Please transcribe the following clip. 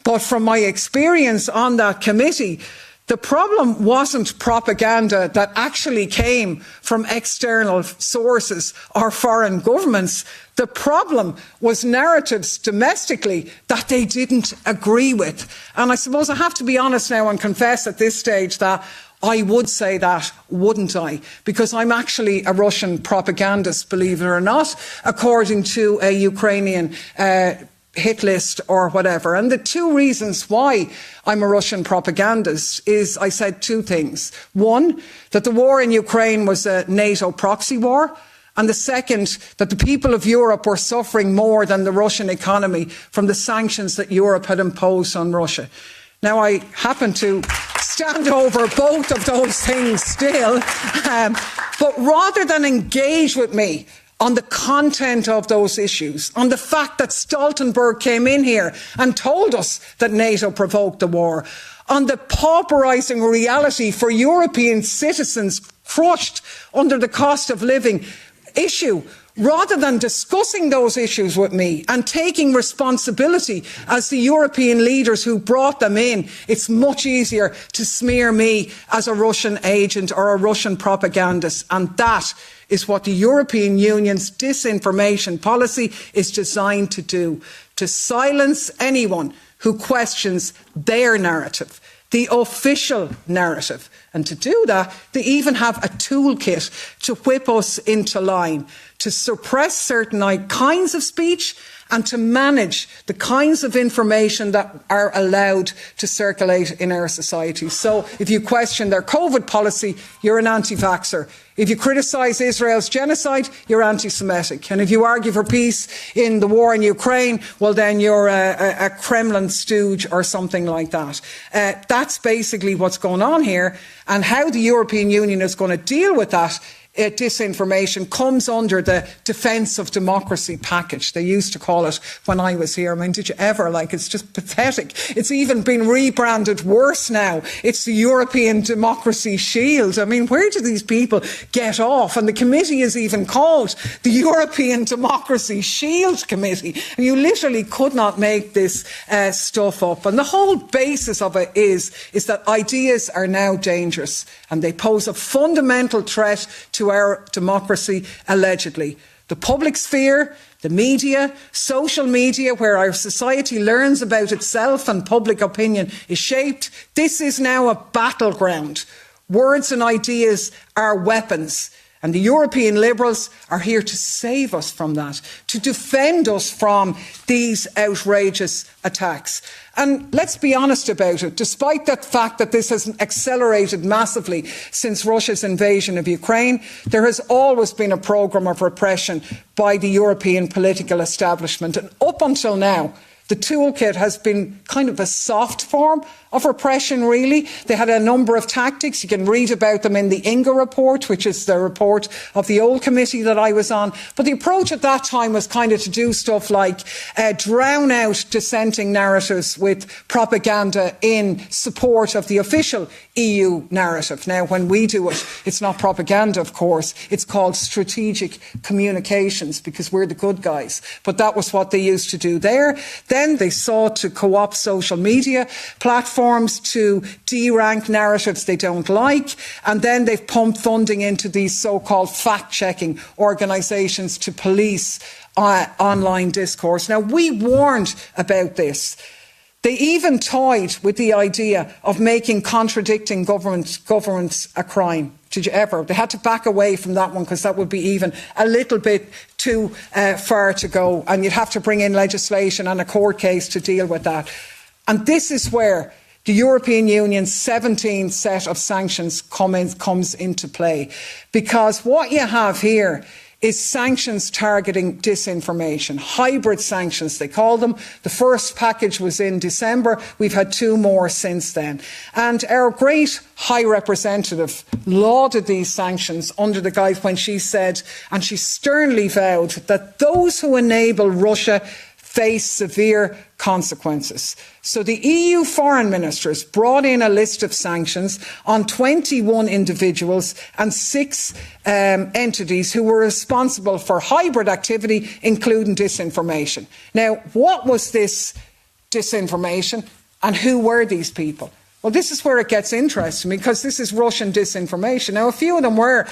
But from my experience on that committee, the problem wasn't propaganda that actually came from external sources or foreign governments. The problem was narratives domestically that they didn't agree with. And I suppose I have to be honest now and confess at this stage that I would say that, wouldn't I? Because I'm actually a Russian propagandist, believe it or not, according to a Ukrainian hit list or whatever. And the two reasons why I'm a Russian propagandist is I said two things. One, that the war in Ukraine was a NATO proxy war. And the second, that the people of Europe were suffering more than the Russian economy from the sanctions that Europe had imposed on Russia. Now, I happen to stand over both of those things still, but rather than engage with me on the content of those issues, on the fact that Stoltenberg came in here and told us that NATO provoked the war, on the pauperising reality for European citizens crushed under the cost of living issue, rather than discussing those issues with me and taking responsibility as the European leaders who brought them in, it's much easier to smear me as a Russian agent or a Russian propagandist. And that is what the European Union's disinformation policy is designed to do, to silence anyone who questions their narrative, the official narrative. And to do that, they even have a toolkit to whip us into line, to suppress certain kinds of speech and to manage the kinds of information that are allowed to circulate in our society. So if you question their COVID policy, you're an anti-vaxxer. If you criticise Israel's genocide, you're anti-Semitic. And if you argue for peace in the war in Ukraine, well, then you're a Kremlin stooge or something like that. That's basically what's going on here. And how the European Union is going to deal with that disinformation comes under the Defence of Democracy package. They used to call it when I was here. I mean, did you ever? It's just pathetic. It's even been rebranded worse now. It's the European Democracy Shield. I mean, where do these people get off? And the committee is even called the European Democracy Shield Committee. And you literally could not make this stuff up. And the whole basis of it is that ideas are now dangerous and they pose a fundamental threat to our democracy, allegedly. The public sphere, the media, social media, where our society learns about itself and public opinion is shaped. This is now a battleground. Words and ideas are weapons. And the European liberals are here to save us from that, to defend us from these outrageous attacks. And let's be honest about it, despite the fact that this has accelerated massively since Russia's invasion of Ukraine, there has always been a programme of repression by the European political establishment. And up until now, the toolkit has been kind of a soft form of repression, really. They had a number of tactics. You can read about them in the Inga report, which is the report of the old committee that I was on. But the approach at that time was kind of to do stuff like drown out dissenting narratives with propaganda in support of the official EU narrative. Now, when we do it, it's not propaganda, of course. It's called strategic communications because we're the good guys. But that was what they used to do there. Then they sought to co-opt social media platforms to de-rank narratives they don't like, and then they've pumped funding into these so-called fact-checking organisations to police online discourse. Now, we warned about this. They even toyed with the idea of making contradicting governments a crime. Did you ever? They had to back away from that one because that would be even a little bit too far to go, and you'd have to bring in legislation and a court case to deal with that. And this is where the European Union's 17th set of sanctions comes into play. Because what you have here is sanctions targeting disinformation, hybrid sanctions they call them. The first package was in December. We've had two more since then. And our great High Representative lauded these sanctions under the guise when she said, and she sternly vowed, that those who enable Russia face severe consequences. So the EU foreign ministers brought in a list of sanctions on 21 individuals and 6 entities who were responsible for hybrid activity, including disinformation. Now, what was this disinformation. And who were these people? Well, this is where it gets interesting, because this is Russian disinformation. Now, a few of them were